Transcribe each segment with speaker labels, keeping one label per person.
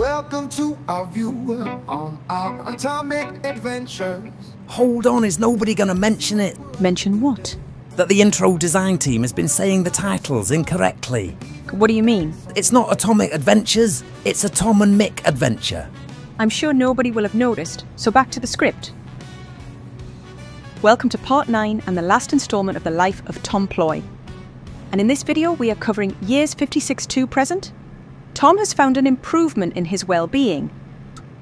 Speaker 1: Welcome to our viewer on our atomic adventures.
Speaker 2: Hold on, is nobody going to mention it?
Speaker 3: Mention what?
Speaker 2: That the intro design team has been saying the titles incorrectly.
Speaker 3: What do you mean?
Speaker 2: It's not Atomic Adventures, it's a Tom and Mick adventure.
Speaker 3: I'm sure nobody will have noticed, so back to the script. Welcome to part 9 and the last instalment of the Life of Tom Ploy. And in this video we are covering years 56 to present. Tom has found an improvement in his well-being.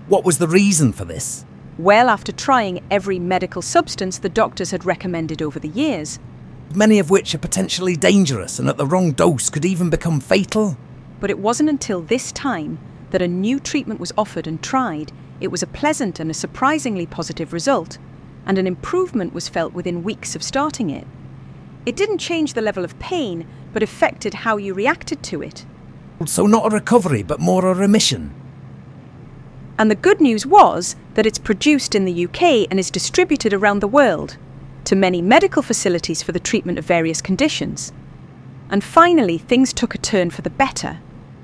Speaker 2: What was the reason for this?
Speaker 3: Well, after trying every medical substance the doctors had recommended over the years.
Speaker 2: Many of which are potentially dangerous and at the wrong dose could even become fatal.
Speaker 3: But it wasn't until this time that a new treatment was offered and tried. It was a pleasant and a surprisingly positive result, and an improvement was felt within weeks of starting it. It didn't change the level of pain, but affected how you reacted to it.
Speaker 2: So not a recovery, but more a remission.
Speaker 3: And the good news was that it's produced in the UK and is distributed around the world to many medical facilities for the treatment of various conditions. And finally, things took a turn for the better.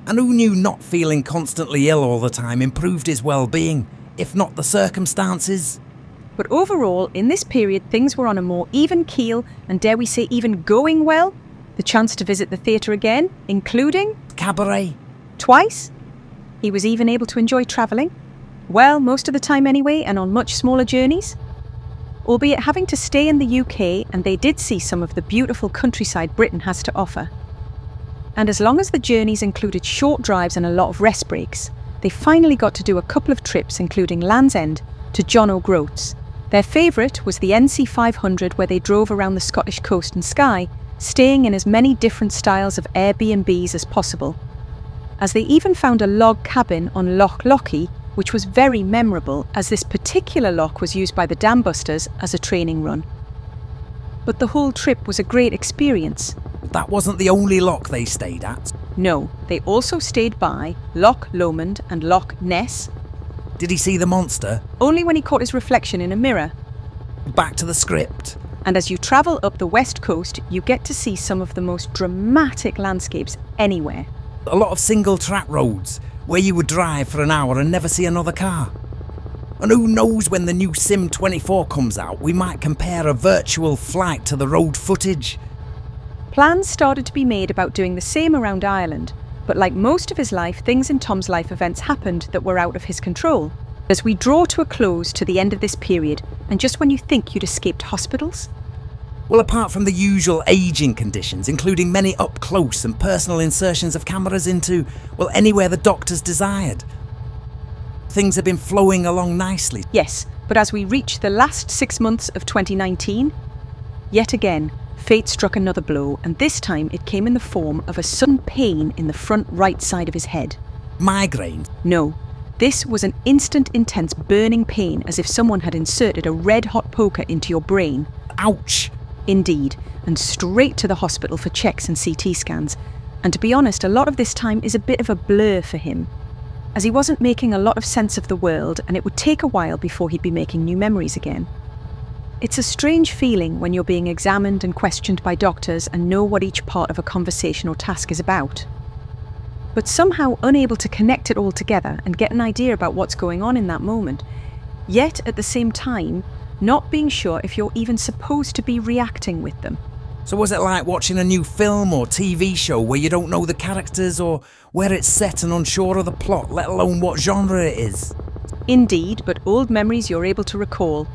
Speaker 2: And who knew not feeling constantly ill all the time improved his well-being, if not the circumstances?
Speaker 3: But overall, in this period, things were on a more even keel and, dare we say, even going well. The chance to visit the theatre again, including
Speaker 2: Cabaret.
Speaker 3: Twice. He was even able to enjoy travelling. Well, most of the time anyway, and on much smaller journeys. Albeit having to stay in the UK, and they did see some of the beautiful countryside Britain has to offer. And as long as the journeys included short drives and a lot of rest breaks, they finally got to do a couple of trips including Land's End to John O'Groats. Their favourite was the NC 500, where they drove around the Scottish coast and Skye, staying in as many different styles of Airbnbs as possible. As they even found a log cabin on Loch Lochy, which was very memorable as this particular loch was used by the dam busters as a training run. But the whole trip was a great experience.
Speaker 2: That wasn't the only loch they stayed at.
Speaker 3: No, they also stayed by Loch Lomond and Loch Ness.
Speaker 2: Did he see the monster?
Speaker 3: Only when he caught his reflection in a mirror.
Speaker 2: Back to the script.
Speaker 3: And as you travel up the west coast, you get to see some of the most dramatic landscapes anywhere.
Speaker 2: A lot of single track roads, where you would drive for an hour and never see another car. And who knows, when the new Sim 24 comes out, we might compare a virtual flight to the road footage.
Speaker 3: Plans started to be made about doing the same around Ireland, but like most of his life, things in Tom's life events happened that were out of his control. As we draw to a close to the end of this period, and just when you think you'd escaped hospitals?
Speaker 2: Well, apart from the usual ageing conditions, including many up close and personal insertions of cameras into, well, anywhere the doctors desired, things have been flowing along nicely.
Speaker 3: Yes, but as we reach the last 6 months of 2019, yet again, fate struck another blow, and this time it came in the form of a sudden pain in the front right side of his head.
Speaker 2: Migraine?
Speaker 3: No. This was an instant, intense, burning pain, as if someone had inserted a red-hot poker into your brain.
Speaker 2: Ouch!
Speaker 3: Indeed, and straight to the hospital for checks and CT scans. And to be honest, a lot of this time is a bit of a blur for him, as he wasn't making a lot of sense of the world, and it would take a while before he'd be making new memories again. It's a strange feeling when you're being examined and questioned by doctors and know what each part of a conversation or task is about. But somehow unable to connect it all together and get an idea about what's going on in that moment, yet at the same time, not being sure if you're even supposed to be reacting with them.
Speaker 2: So was it like watching a new film or TV show where you don't know the characters or where it's set and unsure of the plot, let alone what genre it is?
Speaker 3: Indeed, but old memories you're able to recall.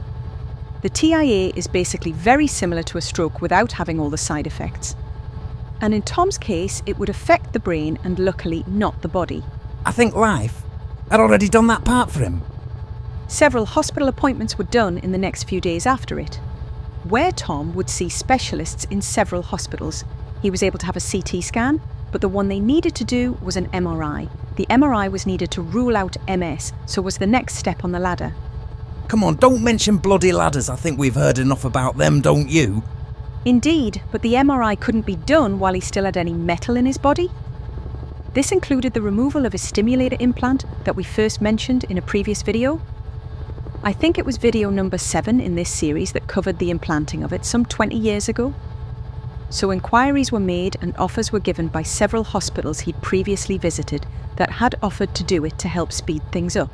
Speaker 3: The TIA is basically very similar to a stroke without having all the side effects. And in Tom's case, it would affect the brain and luckily not the body.
Speaker 2: I think Life had already done that part for him.
Speaker 3: Several hospital appointments were done in the next few days after it, where Tom would see specialists in several hospitals. He was able to have a CT scan, but the one they needed to do was an MRI. The MRI was needed to rule out MS, so was the next step on the ladder.
Speaker 2: Come on, don't mention bloody ladders. I think we've heard enough about them, don't you?
Speaker 3: Indeed, but the MRI couldn't be done while he still had any metal in his body. This included the removal of his stimulator implant that we first mentioned in a previous video. I think it was video number 7 in this series that covered the implanting of it some 20 years ago. So inquiries were made and offers were given by several hospitals he'd previously visited that had offered to do it to help speed things up.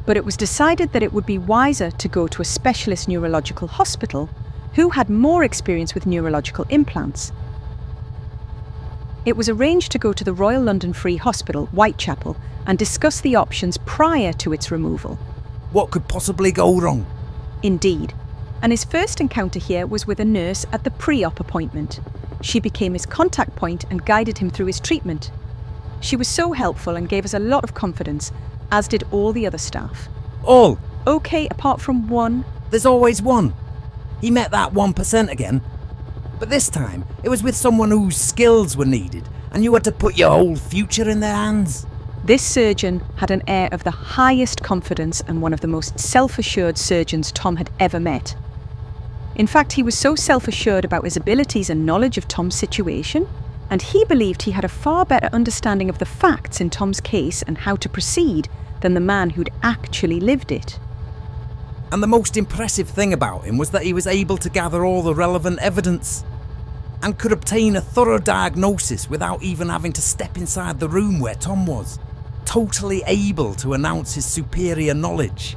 Speaker 3: But it was decided that it would be wiser to go to a specialist neurological hospital who had more experience with neurological implants. It was arranged to go to the Royal London Free Hospital, Whitechapel, and discuss the options prior to its removal.
Speaker 2: What could possibly go wrong?
Speaker 3: Indeed, and his first encounter here was with a nurse at the pre-op appointment. She became his contact point and guided him through his treatment. She was so helpful and gave us a lot of confidence, as did all the other staff.
Speaker 2: All?
Speaker 3: Okay, apart from one.
Speaker 2: There's always one. He met that 1% again. But this time, it was with someone whose skills were needed, and you had to put your whole future in their hands.
Speaker 3: This surgeon had an air of the highest confidence and one of the most self-assured surgeons Tom had ever met. In fact, he was so self-assured about his abilities and knowledge of Tom's situation, and he believed he had a far better understanding of the facts in Tom's case and how to proceed than the man who'd actually lived it.
Speaker 2: And the most impressive thing about him was that he was able to gather all the relevant evidence and could obtain a thorough diagnosis without even having to step inside the room where Tom was, totally able to announce his superior knowledge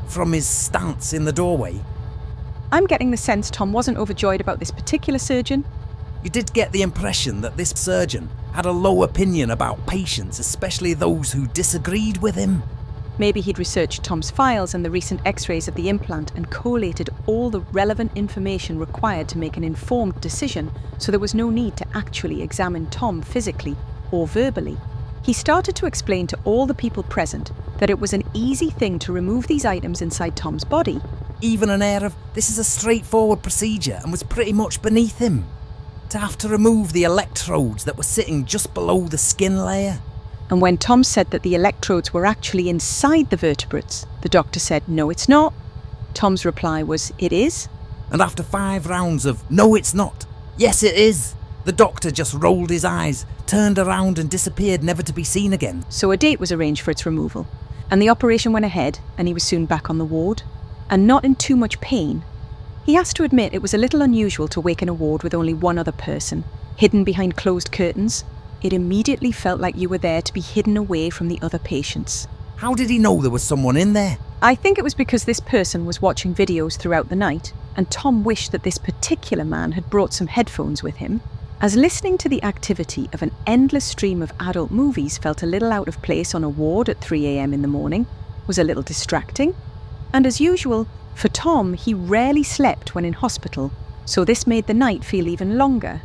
Speaker 2: from his stance in the doorway.
Speaker 3: I'm getting the sense Tom wasn't overjoyed about this particular surgeon.
Speaker 2: You did get the impression that this surgeon had a low opinion about patients, especially those who disagreed with him.
Speaker 3: Maybe he'd researched Tom's files and the recent x-rays of the implant and collated all the relevant information required to make an informed decision, so there was no need to actually examine Tom physically or verbally. He started to explain to all the people present that it was an easy thing to remove these items inside Tom's body.
Speaker 2: Even an air of, this is a straightforward procedure, and was pretty much beneath him. To have to remove the electrodes that were sitting just below the skin layer.
Speaker 3: And when Tom said that the electrodes were actually inside the vertebrates, the doctor said, "No, it's not." Tom's reply was, "It is."
Speaker 2: And after 5 rounds of, "No, it's not," "Yes, it is," the doctor just rolled his eyes, turned around and disappeared, never to be seen again.
Speaker 3: So a date was arranged for its removal, and the operation went ahead, and he was soon back on the ward, and not in too much pain. He has to admit it was a little unusual to wake in a ward with only one other person, hidden behind closed curtains. It immediately felt like you were there to be hidden away from the other patients.
Speaker 2: How did he know there was someone in there?
Speaker 3: I think it was because this person was watching videos throughout the night, and Tom wished that this particular man had brought some headphones with him, as listening to the activity of an endless stream of adult movies felt a little out of place on a ward at 3 a.m. in the morning, was a little distracting, and as usual, for Tom, he rarely slept when in hospital, so this made the night feel even longer.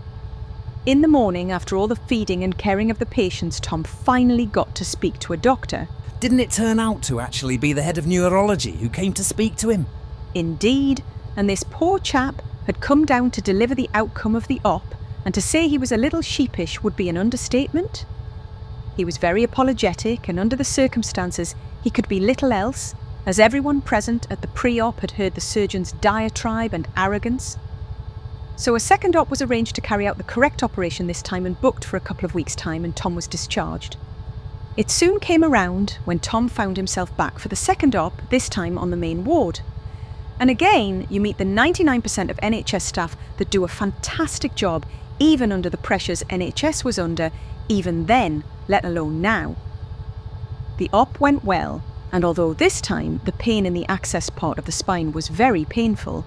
Speaker 3: In the morning, after all the feeding and caring of the patients, Tom finally got to speak to a doctor.
Speaker 2: Didn't it turn out to actually be the head of neurology who came to speak to him?
Speaker 3: Indeed, and this poor chap had come down to deliver the outcome of the op, and to say he was a little sheepish would be an understatement. He was very apologetic, and under the circumstances, he could be little else, as everyone present at the pre-op had heard the surgeon's diatribe and arrogance. So a second op was arranged to carry out the correct operation this time and booked for a couple of weeks' time, and Tom was discharged. It soon came around when Tom found himself back for the second op, this time on the main ward. And again, you meet the 99% of NHS staff that do a fantastic job, even under the pressures NHS was under, even then, let alone now. The op went well, and although this time the pain in the access part of the spine was very painful,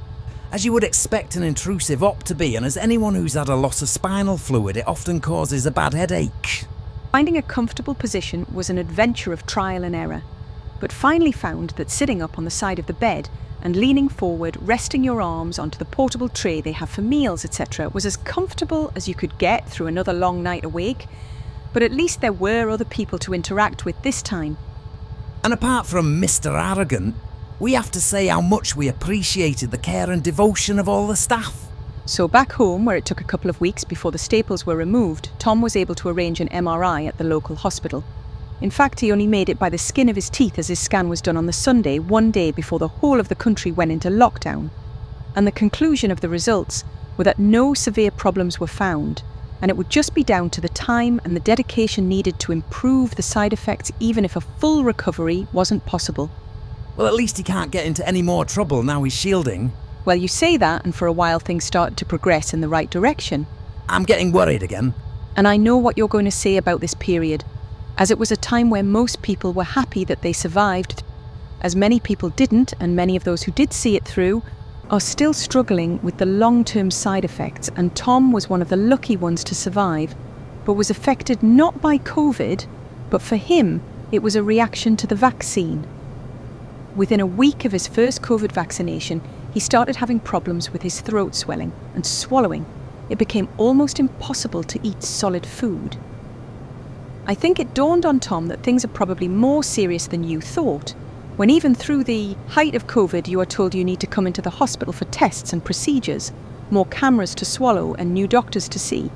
Speaker 2: as you would expect an intrusive op to be, and as anyone who's had a loss of spinal fluid, it often causes a bad headache.
Speaker 3: Finding a comfortable position was an adventure of trial and error, but finally found that sitting up on the side of the bed and leaning forward, resting your arms onto the portable tray they have for meals, etc., was as comfortable as you could get through another long night awake, but at least there were other people to interact with this time.
Speaker 2: And apart from Mr. Arrogant, we have to say how much we appreciated the care and devotion of all the staff.
Speaker 3: So back home, where it took a couple of weeks before the staples were removed, Tom was able to arrange an MRI at the local hospital. In fact, he only made it by the skin of his teeth, as his scan was done on the Sunday, one day before the whole of the country went into lockdown. And the conclusion of the results were that no severe problems were found, and it would just be down to the time and the dedication needed to improve the side effects, even if a full recovery wasn't possible.
Speaker 2: Well, at least he can't get into any more trouble now he's shielding.
Speaker 3: Well, you say that, and for a while things started to progress in the right direction.
Speaker 2: I'm getting worried again.
Speaker 3: And I know what you're going to say about this period. as it was a time where most people were happy that they survived, as many people didn't, and many of those who did see it through are still struggling with the long-term side effects, and Tom was one of the lucky ones to survive, but was affected not by COVID, but for him, it was a reaction to the vaccine. Within a week of his first COVID vaccination, he started having problems with his throat swelling and swallowing. It became almost impossible to eat solid food. I think it dawned on Tom that things are probably more serious than you thought, when even through the height of COVID you are told you need to come into the hospital for tests and procedures, more cameras to swallow and new doctors to see.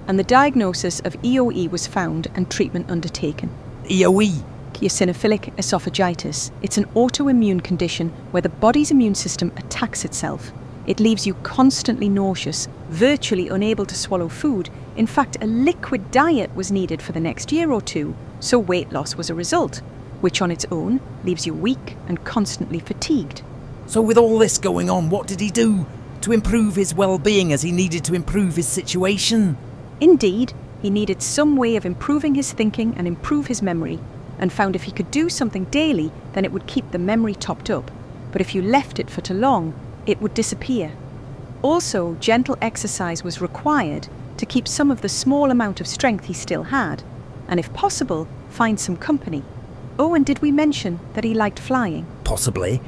Speaker 3: And the diagnosis of EOE was found and treatment undertaken.
Speaker 2: EOE?
Speaker 3: Eosinophilic esophagitis. It's an autoimmune condition where the body's immune system attacks itself. It leaves you constantly nauseous, virtually unable to swallow food. In fact, a liquid diet was needed for the next year or two, so weight loss was a result, which on its own leaves you weak and constantly fatigued.
Speaker 2: So with all this going on, what did he do to improve his well-being as he needed to improve his situation?
Speaker 3: Indeed, he needed some way of improving his thinking and improve his memory, and found if he could do something daily, then it would keep the memory topped up. But if you left it for too long, it would disappear. Also, gentle exercise was required to keep some of the small amount of strength he still had, and if possible, find some company. Oh, and did we mention that he liked flying?
Speaker 2: Possibly.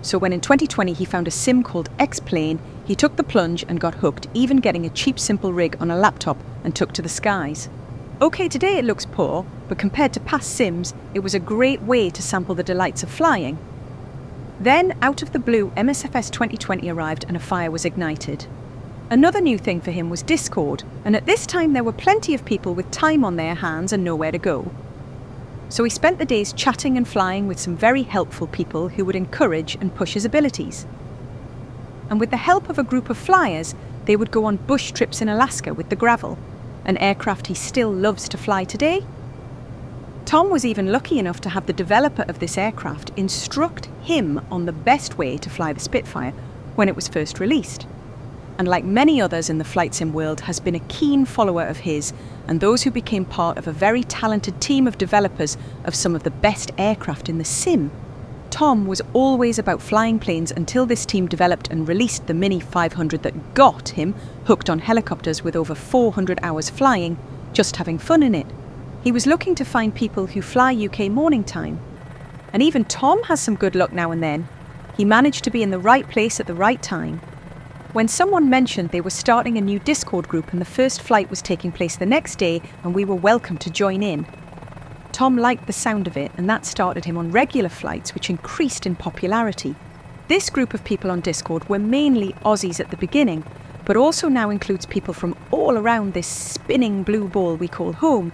Speaker 3: So when in 2020 he found a sim called X-Plane, he took the plunge and got hooked, even getting a cheap simple rig on a laptop and took to the skies. Okay, today it looks poor, but compared to past sims, it was a great way to sample the delights of flying. Then, out of the blue, MSFS 2020 arrived and a fire was ignited. Another new thing for him was Discord, and at this time there were plenty of people with time on their hands and nowhere to go. So he spent the days chatting and flying with some very helpful people who would encourage and push his abilities. And with the help of a group of flyers, they would go on bush trips in Alaska with the Gravel, an aircraft he still loves to fly today. Tom was even lucky enough to have the developer of this aircraft instruct him on the best way to fly the Spitfire when it was first released. And like many others in the flight sim world, has been a keen follower of his and those who became part of a very talented team of developers of some of the best aircraft in the sim. Tom was always about flying planes until this team developed and released the Mini 500 that got him hooked on helicopters with over 400 hours flying, just having fun in it. He was looking to find people who fly UK morning time. And even Tom has some good luck now and then. He managed to be in the right place at the right time. When someone mentioned they were starting a new Discord group and the first flight was taking place the next day and we were welcome to join in, Tom liked the sound of it, and that started him on regular flights, which increased in popularity. This group of people on Discord were mainly Aussies at the beginning, but also now includes people from all around this spinning blue ball we call home,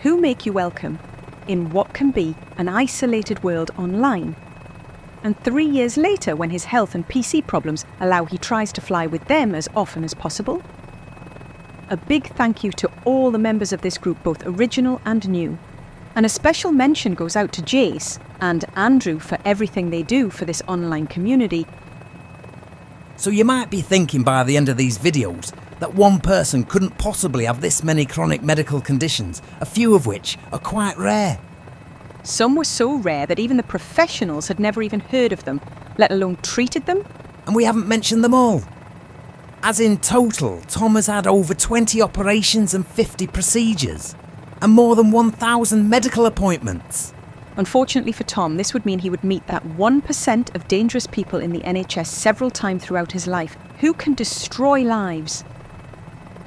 Speaker 3: who make you welcome in what can be an isolated world online. And 3 years later, when his health and PC problems allow, he tries to fly with them as often as possible. A big thank you to all the members of this group, both original and new. And a special mention goes out to Jace and Andrew for everything they do for this online community.
Speaker 2: So you might be thinking by the end of these videos that one person couldn't possibly have this many chronic medical conditions, a few of which are quite rare.
Speaker 3: Some were so rare that even the professionals had never even heard of them, let alone treated them.
Speaker 2: And we haven't mentioned them all. As in total, Tom has had over 20 operations and 50 procedures, and more than 1,000 medical appointments.
Speaker 3: Unfortunately for Tom, this would mean he would meet that 1% of dangerous people in the NHS several times throughout his life, who can destroy lives.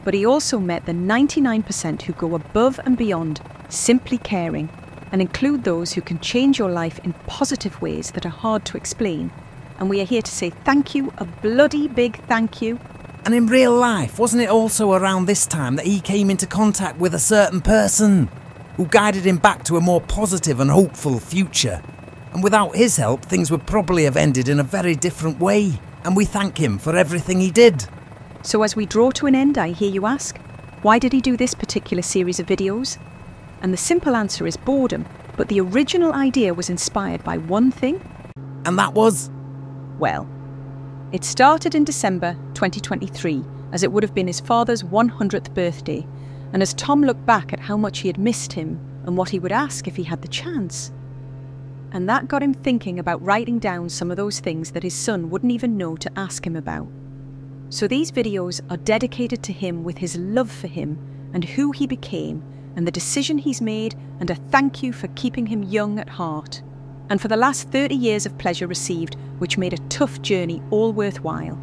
Speaker 3: But he also met the 99% who go above and beyond, simply caring, and include those who can change your life in positive ways that are hard to explain. And we are here to say thank you, a bloody big thank you.
Speaker 2: And in real life, wasn't it also around this time that he came into contact with a certain person who guided him back to a more positive and hopeful future? And without his help, things would probably have ended in a very different way. And we thank him for everything he did.
Speaker 3: So as we draw to an end, I hear you ask, why did he do this particular series of videos? And the simple answer is boredom, but the original idea was inspired by one thing.
Speaker 2: And that was?
Speaker 3: Well, it started in December 2023, as it would have been his father's 100th birthday, and as Tom looked back at how much he had missed him and what he would ask if he had the chance. And that got him thinking about writing down some of those things that his son wouldn't even know to ask him about. So these videos are dedicated to him with his love for him and who he became and the decision he's made, and a thank you for keeping him young at heart, and for the last 30 years of pleasure received, which made a tough journey all worthwhile.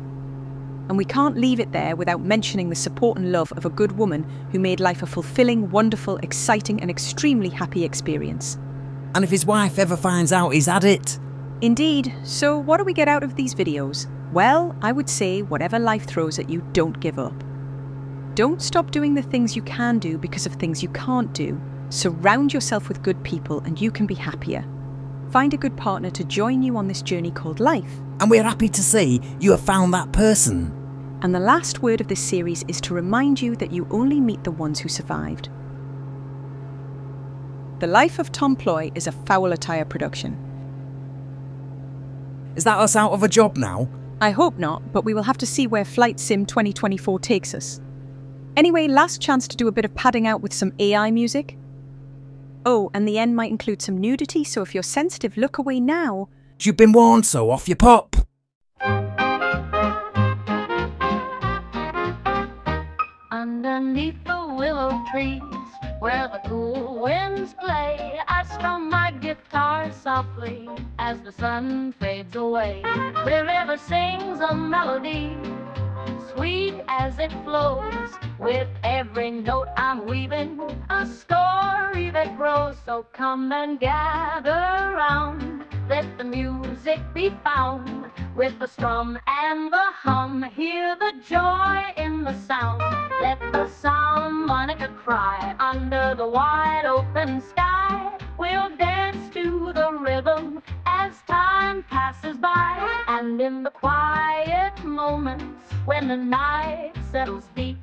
Speaker 3: And we can't leave it there without mentioning the support and love of a good woman who made life a fulfilling, wonderful, exciting and extremely happy experience.
Speaker 2: And if his wife ever finds out he's had it?
Speaker 3: Indeed. So what do we get out of these videos? Well, I would say whatever life throws at you, don't give up. Don't stop doing the things you can do because of things you can't do. Surround yourself with good people and you can be happier. Find a good partner to join you on this journey called life.
Speaker 2: And we're happy to see you have found that person.
Speaker 3: And the last word of this series is to remind you that you only meet the ones who survived. The Life of Tom Ploy is a Foul Attire production.
Speaker 2: Is that us out of a job now?
Speaker 3: I hope not, but we will have to see where Flight Sim 2024 takes us. Anyway, last chance to do a bit of padding out with some AI music. Oh, and the end might include some nudity, so if you're sensitive, look away now.
Speaker 2: You've been warned, so off you pop.
Speaker 4: Underneath the willow trees, where the cool winds play, I strum my guitar softly as the sun fades away. The river sings a melody, sweet as it flows. With every note I'm weaving a story that grows. So come and gather round, let the music be found. With the strum and the hum, hear the joy in the sound. Let the harmonica cry under the wide open sky. We'll dance to the rhythm as time passes by. And in the quiet moments when the night settles deep,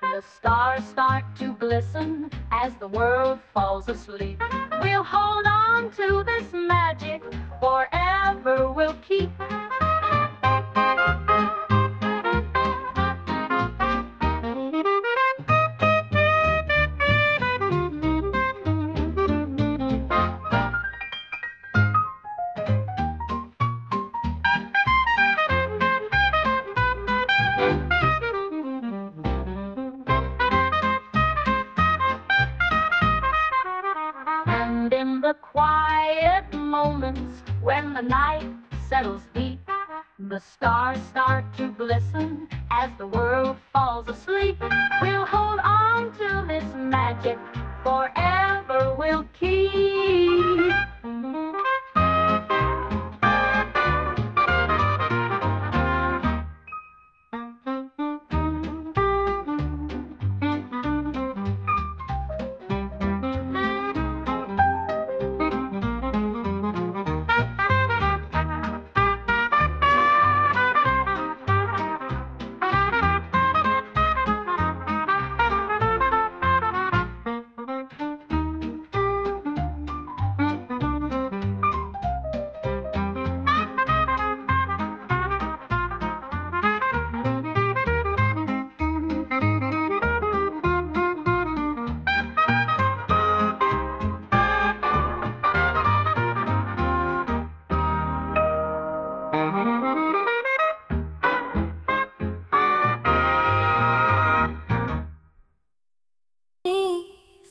Speaker 4: the stars start to glisten as the world falls asleep. We'll hold on to this magic, forever we'll keep. And in the quiet moments when the night settles deep, the stars start to glisten as the world falls asleep. We'll hold on to this magic, forever we'll keep.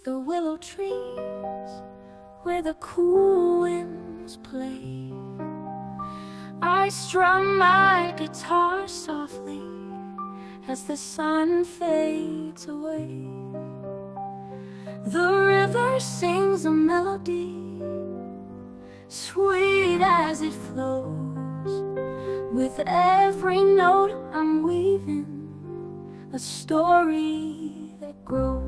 Speaker 4: The willow trees where the cool winds play, I strum my guitar softly as the sun fades away. The river sings a melody, sweet as it flows. With every note I'm weaving a story that grows.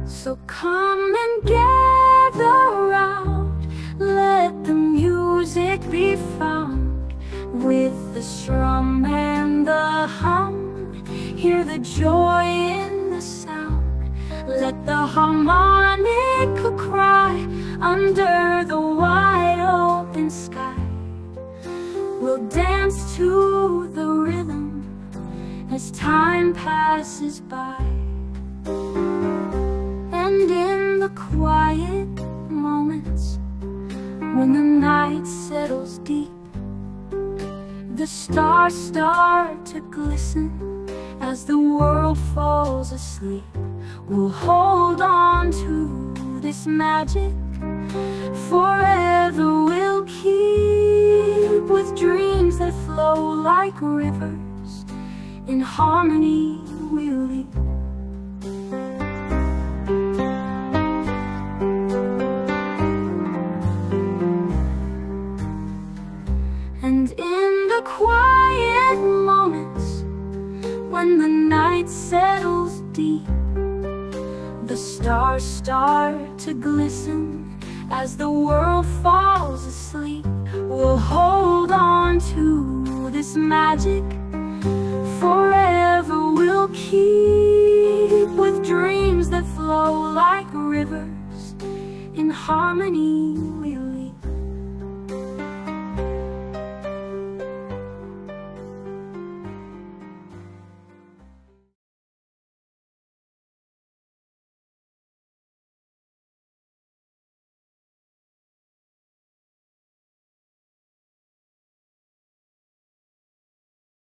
Speaker 4: So come and gather round, let the music be found. With the strum and the hum, hear the joy in the sound. Let the harmonica cry under the wide open sky. We'll dance to the rhythm as time passes by.
Speaker 5: moments when the night settles deep. The stars start to glisten as the world falls asleep. We'll hold on to this magic forever. We'll keep with dreams that flow like rivers. In harmony we'll leap. And in the quiet moments when the night settles deep, the stars start to glisten as the world falls asleep. We'll hold on to this magic forever. We'll keep with dreams that flow like rivers. In harmony